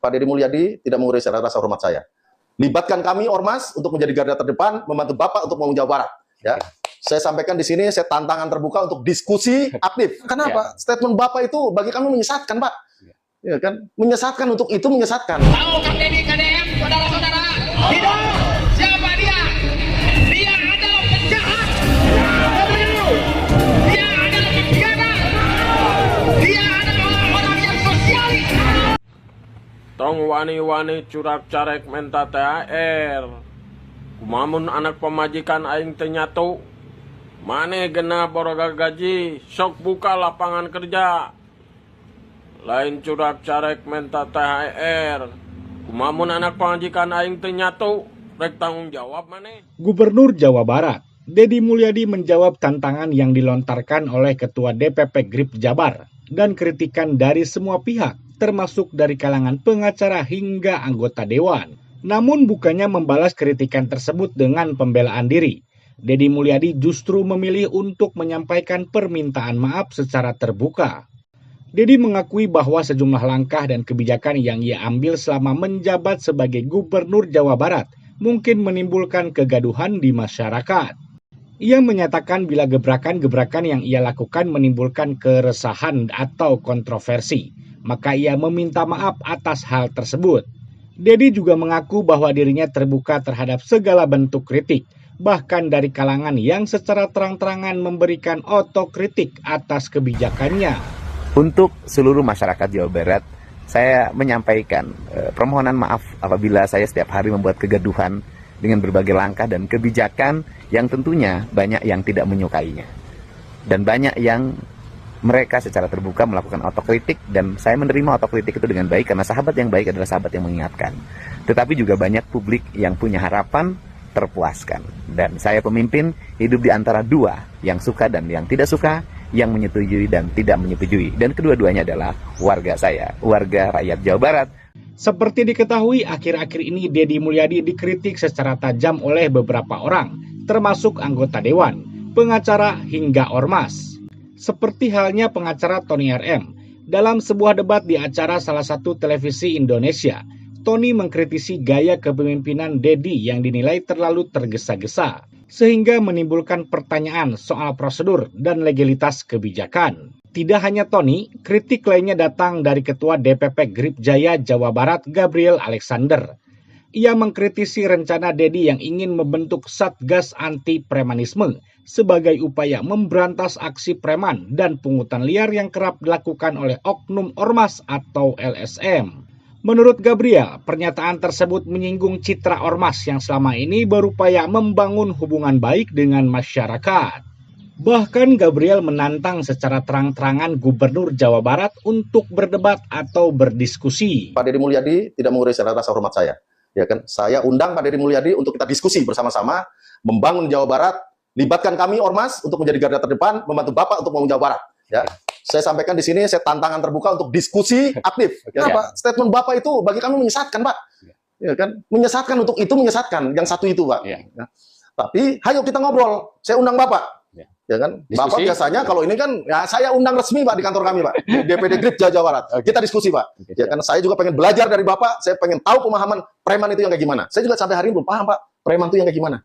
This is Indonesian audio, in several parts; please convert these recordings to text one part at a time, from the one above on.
Pak Deddy Mulyadi tidak mengurangi rasa hormat saya. Libatkan kami Ormas untuk menjadi garda terdepan, membantu Bapak untuk membangun Jawa Barat. Ya, saya sampaikan di sini, saya tantangan terbuka untuk diskusi aktif. Kenapa? Statement Bapak itu bagi kami menyesatkan, Pak. Ya kan, menyesatkan, untuk itu menyesatkan. Tahu Kang Deddy KDM, saudara-saudara? Tidak. Siapa dia? Dia adalah penjahat. Dia adalah pengkhianat. Dia adalah orang yang sosialis. Tong wani-wani curak carek menta THR. Kumamun anak pemajikan aing teu nyatu. Mane genah boroga gaji, sok buka lapangan kerja. Lain curak carek menta THR. Kumamun anak pemajikan aing teu nyatu, rek tanggung jawab mane. Gubernur Jawa Barat, Deddy Mulyadi menjawab tantangan yang dilontarkan oleh Ketua DPP GRIP Jabar dan kritikan dari semua pihak, termasuk dari kalangan pengacara hingga anggota dewan. Namun bukannya membalas kritikan tersebut dengan pembelaan diri. Deddy Mulyadi justru memilih untuk menyampaikan permintaan maaf secara terbuka. Deddy mengakui bahwa sejumlah langkah dan kebijakan yang ia ambil selama menjabat sebagai Gubernur Jawa Barat mungkin menimbulkan kegaduhan di masyarakat. Ia menyatakan bila gebrakan-gebrakan yang ia lakukan menimbulkan keresahan atau kontroversi, maka ia meminta maaf atas hal tersebut. Deddy juga mengaku bahwa dirinya terbuka terhadap segala bentuk kritik, bahkan dari kalangan yang secara terang-terangan memberikan otokritik atas kebijakannya. Untuk seluruh masyarakat Jawa Barat, saya menyampaikan permohonan maaf apabila saya setiap hari membuat kegaduhan dengan berbagai langkah dan kebijakan yang tentunya banyak yang tidak menyukainya. Dan banyak yang mereka secara terbuka melakukan otokritik, dan saya menerima otokritik itu dengan baik karena sahabat yang baik adalah sahabat yang mengingatkan. Tetapi juga banyak publik yang punya harapan terpuaskan. Dan saya pemimpin hidup di antara dua, yang suka dan yang tidak suka, yang menyetujui dan tidak menyetujui. Dan kedua-duanya adalah warga saya, warga rakyat Jawa Barat. Seperti diketahui, akhir-akhir ini Deddy Mulyadi dikritik secara tajam oleh beberapa orang, termasuk anggota dewan, pengacara hingga ormas. Seperti halnya pengacara Tony RM. Dalam sebuah debat di acara salah satu televisi Indonesia, Tony mengkritisi gaya kepemimpinan Deddy yang dinilai terlalu tergesa-gesa, sehingga menimbulkan pertanyaan soal prosedur dan legalitas kebijakan. Tidak hanya Tony, kritik lainnya datang dari Ketua DPP GRIP Jaya Jawa Barat Gabriel Alexander. Ia mengkritisi rencana Deddy yang ingin membentuk Satgas Anti Premanisme sebagai upaya memberantas aksi preman dan pungutan liar yang kerap dilakukan oleh oknum ormas atau LSM. Menurut Gabriel, pernyataan tersebut menyinggung citra ormas yang selama ini berupaya membangun hubungan baik dengan masyarakat. Bahkan Gabriel menantang secara terang-terangan Gubernur Jawa Barat untuk berdebat atau berdiskusi. Pak Deddy Mulyadi tidak mengurangi rasa hormat saya. Ya kan, saya undang Pak Deddy Mulyadi untuk kita diskusi bersama-sama, membangun Jawa Barat, libatkan kami Ormas untuk menjadi garda terdepan, membantu Bapak untuk membangun Jawa Barat. Ya, saya sampaikan di sini, saya tantangan terbuka untuk diskusi aktif. Kenapa? Statement Bapak itu bagi kami menyesatkan, Pak. Ya kan, menyesatkan, untuk itu menyesatkan, yang satu itu, Pak. Ya. Tapi, ayo kita ngobrol. Saya undang Bapak. Ya kan, diskusi. Bapak biasanya kalau ini kan, ya saya undang resmi Pak di kantor kami Pak, di DPD GRIP Jawa Barat. Kita diskusi Pak. Ya kan, saya juga pengen belajar dari Bapak, saya pengen tahu pemahaman preman itu yang kayak gimana. Saya juga sampai hari ini belum paham Pak, preman itu yang kayak gimana.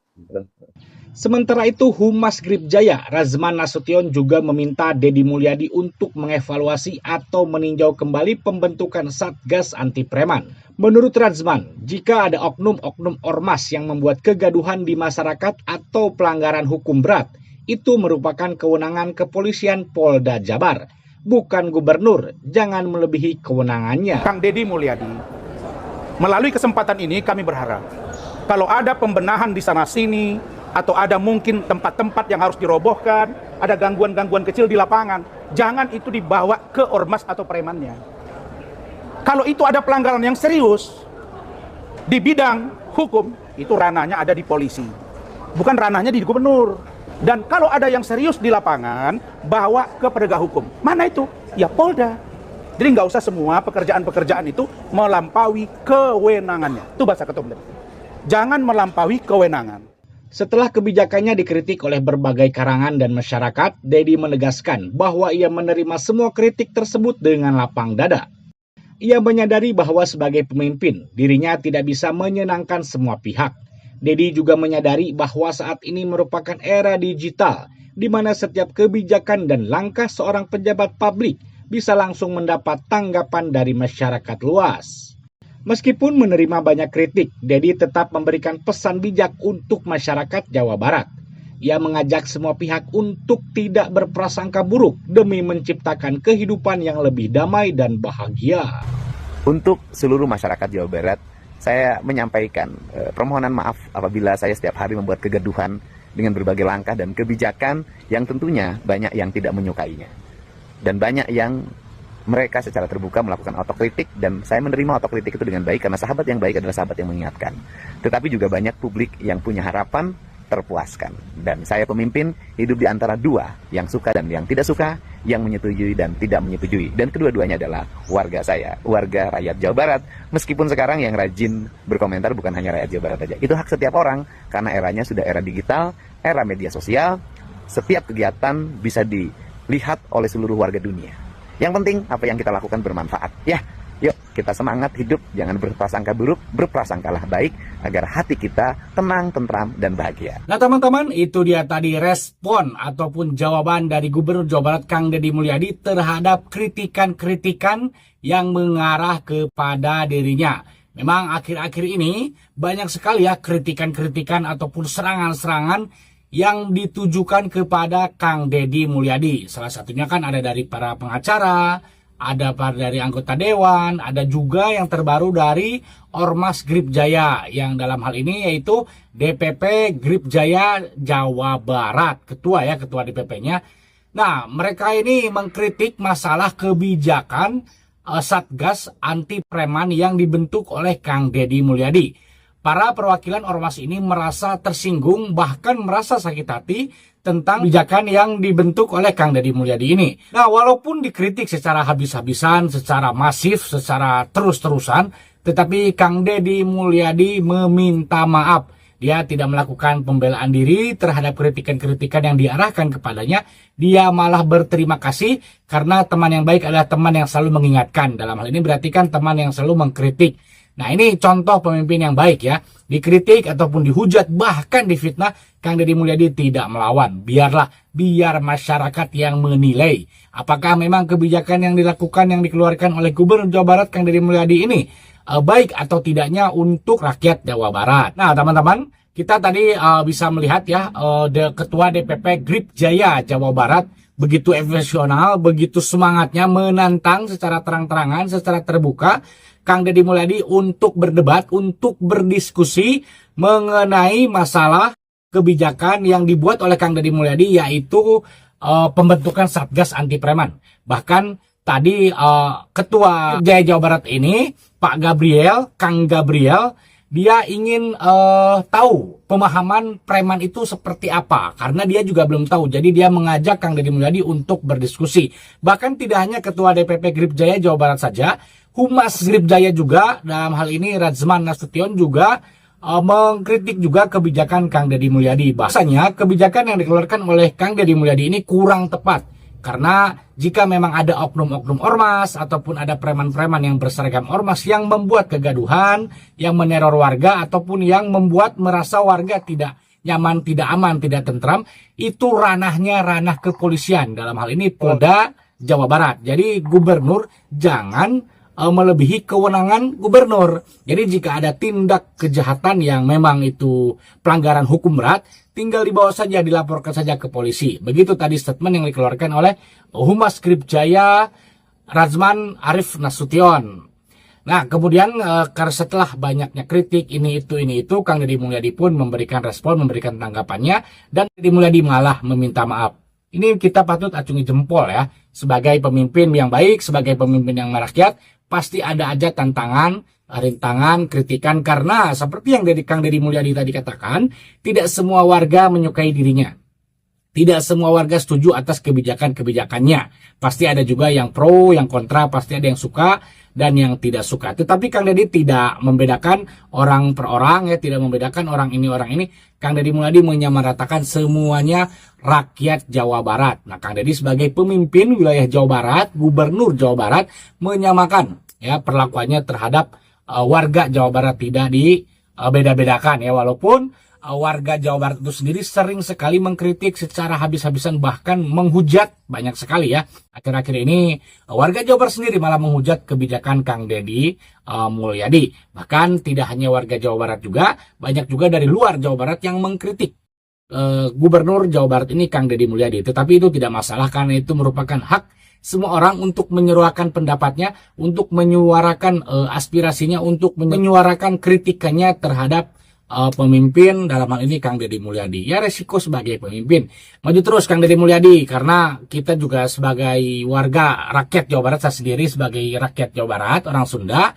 Sementara itu, Humas GRIP Jaya, Razman Nasution juga meminta Deddy Mulyadi untuk mengevaluasi atau meninjau kembali pembentukan Satgas Anti Preman. Menurut Razman, jika ada oknum-oknum ormas yang membuat kegaduhan di masyarakat atau pelanggaran hukum berat, itu merupakan kewenangan kepolisian Polda Jabar, bukan gubernur. Jangan melebihi kewenangannya. Kang Deddy Mulyadi, melalui kesempatan ini kami berharap, kalau ada pembenahan di sana-sini, atau ada mungkin tempat-tempat yang harus dirobohkan, ada gangguan-gangguan kecil di lapangan, jangan itu dibawa ke ormas atau premannya. Kalau itu ada pelanggaran yang serius di bidang hukum, itu ranahnya ada di polisi, bukan ranahnya di gubernur. Dan kalau ada yang serius di lapangan, bawa ke penegak hukum. Mana itu? Ya Polda. Jadi nggak usah semua pekerjaan-pekerjaan itu melampaui kewenangannya. Itu bahasa Ketum. Jangan melampaui kewenangan. Setelah kebijakannya dikritik oleh berbagai karangan dan masyarakat, Deddy menegaskan bahwa ia menerima semua kritik tersebut dengan lapang dada. Ia menyadari bahwa sebagai pemimpin, dirinya tidak bisa menyenangkan semua pihak. Dedi juga menyadari bahwa saat ini merupakan era digital, di mana setiap kebijakan dan langkah seorang pejabat publik bisa langsung mendapat tanggapan dari masyarakat luas. Meskipun menerima banyak kritik, Dedi tetap memberikan pesan bijak untuk masyarakat Jawa Barat. Ia mengajak semua pihak untuk tidak berprasangka buruk demi menciptakan kehidupan yang lebih damai dan bahagia. Untuk seluruh masyarakat Jawa Barat, saya menyampaikan permohonan maaf apabila saya setiap hari membuat kegaduhan dengan berbagai langkah dan kebijakan yang tentunya banyak yang tidak menyukainya. Dan banyak yang mereka secara terbuka melakukan otokritik, dan saya menerima otokritik itu dengan baik karena sahabat yang baik adalah sahabat yang mengingatkan. Tetapi juga banyak publik yang punya harapan terpuaskan. Dan saya pemimpin hidup di antara dua, yang suka dan yang tidak suka, yang menyetujui dan tidak menyetujui. Dan kedua-duanya adalah warga saya, warga rakyat Jawa Barat. Meskipun sekarang yang rajin berkomentar bukan hanya rakyat Jawa Barat saja. Itu hak setiap orang, karena eranya sudah era digital, era media sosial. Setiap kegiatan bisa dilihat oleh seluruh warga dunia. Yang penting apa yang kita lakukan bermanfaat. Ya, yuk kita semangat hidup, jangan berprasangka buruk, berprasangkalah baik agar hati kita tenang, tentram, dan bahagia. Nah teman-teman, itu dia tadi respon ataupun jawaban dari Gubernur Jawa Barat Kang Deddy Mulyadi terhadap kritikan-kritikan yang mengarah kepada dirinya. Memang akhir-akhir ini banyak sekali ya kritikan-kritikan ataupun serangan-serangan yang ditujukan kepada Kang Deddy Mulyadi. Salah satunya kan ada dari para pengacara, ada dari anggota dewan, ada juga yang terbaru dari Ormas Grip Jaya, yang dalam hal ini yaitu DPP Grip Jaya Jawa Barat, ketua DPP-nya. Nah, mereka ini mengkritik masalah kebijakan Satgas Anti Preman yang dibentuk oleh Kang Deddy Mulyadi. Para perwakilan ormas ini merasa tersinggung, bahkan merasa sakit hati tentang kebijakan yang dibentuk oleh Kang Deddy Mulyadi ini. Nah, walaupun dikritik secara habis-habisan, secara masif, secara terus-terusan, tetapi Kang Deddy Mulyadi meminta maaf. Dia tidak melakukan pembelaan diri terhadap kritikan-kritikan yang diarahkan kepadanya. Dia malah berterima kasih karena teman yang baik adalah teman yang selalu mengingatkan. Dalam hal ini berarti kan teman yang selalu mengkritik. Nah, ini contoh pemimpin yang baik ya. Dikritik ataupun dihujat, bahkan difitnah, Kang Deddy Mulyadi tidak melawan. Biar masyarakat yang menilai apakah memang kebijakan yang dilakukan, yang dikeluarkan oleh Gubernur Jawa Barat Kang Deddy Mulyadi ini baik atau tidaknya untuk rakyat Jawa Barat. Nah, teman-teman, kita tadi bisa melihat ya, Ketua DPP Grip Jaya Jawa Barat begitu emosional, begitu semangatnya menantang secara terang-terangan, secara terbuka Kang Deddy Mulyadi untuk berdebat, untuk berdiskusi mengenai masalah kebijakan yang dibuat oleh Kang Deddy Mulyadi, yaitu pembentukan Satgas Anti Preman. Bahkan tadi Ketua Jaya Jawa Barat ini, Pak Gabriel, Kang Gabriel, dia ingin tahu pemahaman preman itu seperti apa, karena dia juga belum tahu. Jadi dia mengajak Kang Deddy Mulyadi untuk berdiskusi. Bahkan tidak hanya Ketua DPP Grip Jaya Jawa Barat saja, Humas Grip Jaya juga, dalam hal ini Radzman Nasution juga mengkritik juga kebijakan Kang Deddy Mulyadi. Bahasanya kebijakan yang dikeluarkan oleh Kang Deddy Mulyadi ini kurang tepat. Karena jika memang ada oknum-oknum ormas ataupun ada preman-preman yang berseragam ormas yang membuat kegaduhan, yang meneror warga ataupun yang membuat merasa warga tidak nyaman, tidak aman, tidak tentram, itu ranahnya ranah kepolisian. Dalam hal ini Polda Jawa Barat. Jadi gubernur jangan melebihi kewenangan gubernur. Jadi jika ada tindak kejahatan yang memang itu pelanggaran hukum berat, tinggal dibawa saja, dilaporkan saja ke polisi. Begitu tadi statement yang dikeluarkan oleh Humas Grip Jaya Radzman Arif Nasution. Nah, kemudian karena setelah banyaknya kritik ini itu, Kang Deddy Mulyadi pun memberikan respon, memberikan tanggapannya, dan Deddy Mulyadi malah meminta maaf. Ini kita patut acungi jempol ya, sebagai pemimpin yang baik, sebagai pemimpin yang merakyat, pasti ada aja tantangan, rintangan, kritikan, karena seperti yang Kang Deddy Mulyadi tadi katakan, tidak semua warga menyukai dirinya. Tidak semua warga setuju atas kebijakan-kebijakannya. Pasti ada juga yang pro, yang kontra, pasti ada yang suka dan yang tidak suka. Tetapi Kang Deddy tidak membedakan orang per orang ya, tidak membedakan orang ini. Kang Deddy Mulyadi menyamaratakan semuanya rakyat Jawa Barat. Nah, Kang Deddy sebagai pemimpin wilayah Jawa Barat, Gubernur Jawa Barat, menyamakan ya perlakuannya terhadap warga Jawa Barat tidak dibeda-bedakan ya, walaupun warga Jawa Barat itu sendiri sering sekali mengkritik secara habis-habisan, bahkan menghujat banyak sekali ya. Akhir-akhir ini warga Jawa Barat sendiri malah menghujat kebijakan Kang Deddy Mulyadi. Bahkan tidak hanya warga Jawa Barat juga, banyak juga dari luar Jawa Barat yang mengkritik Gubernur Jawa Barat ini Kang Deddy Mulyadi. Tetapi itu tidak masalah karena itu merupakan hak semua orang untuk menyuarakan pendapatnya, untuk menyuarakan aspirasinya, untuk menyuarakan kritikannya terhadap pemimpin, dalam hal ini Kang Deddy Mulyadi. Ya, resiko sebagai pemimpin. Maju terus Kang Deddy Mulyadi, karena kita juga sebagai warga rakyat Jawa Barat, saya sendiri sebagai rakyat Jawa Barat, orang Sunda,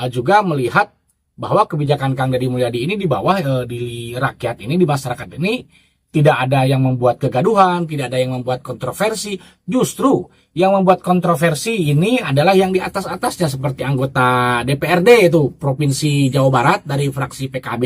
juga melihat bahwa kebijakan Kang Deddy Mulyadi ini di bawah, di rakyat ini, di masyarakat ini, tidak ada yang membuat kegaduhan, tidak ada yang membuat kontroversi. Justru yang membuat kontroversi ini adalah yang di atas-atasnya, seperti anggota DPRD itu Provinsi Jawa Barat dari fraksi PKB,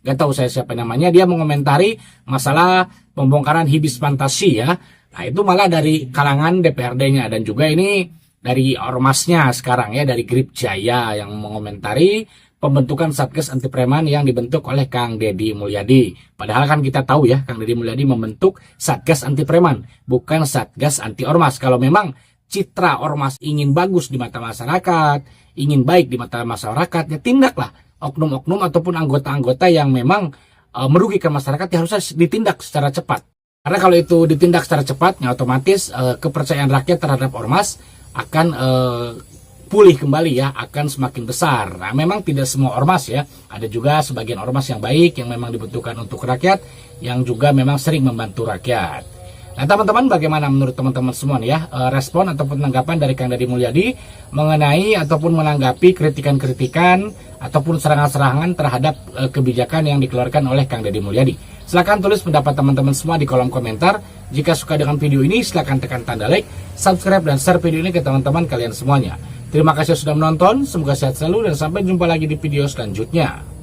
gak tahu saya siapa namanya, dia mengomentari masalah pembongkaran Hibis Fantasi ya. Nah itu malah dari kalangan DPRD-nya, dan juga ini dari ormasnya sekarang ya, dari Grip Jaya yang mengomentari pembentukan Satgas Anti Preman yang dibentuk oleh Kang Deddy Mulyadi. Padahal kan kita tahu ya, Kang Deddy Mulyadi membentuk Satgas Anti Preman, bukan Satgas Anti Ormas. Kalau memang citra ormas ingin bagus di mata masyarakat, ingin baik di mata masyarakat, ya tindaklah oknum-oknum ataupun anggota-anggota yang memang merugikan masyarakat, ya harusnya ditindak secara cepat. Karena kalau itu ditindak secara cepat, ya otomatis kepercayaan rakyat terhadap ormas akan pulih kembali ya, akan semakin besar. Nah, memang tidak semua ormas ya, ada juga sebagian ormas yang baik, yang memang dibutuhkan untuk rakyat, yang juga memang sering membantu rakyat. Nah teman-teman, bagaimana menurut teman-teman semua nih ya, respon ataupun tanggapan dari Kang Deddy Mulyadi mengenai ataupun menanggapi kritikan-kritikan ataupun serangan-serangan terhadap kebijakan yang dikeluarkan oleh Kang Deddy Mulyadi. Silahkan tulis pendapat teman-teman semua di kolom komentar. Jika suka dengan video ini, silahkan tekan tanda like, subscribe, dan share video ini ke teman-teman kalian semuanya. Terima kasih sudah menonton, semoga sehat selalu dan sampai jumpa lagi di video selanjutnya.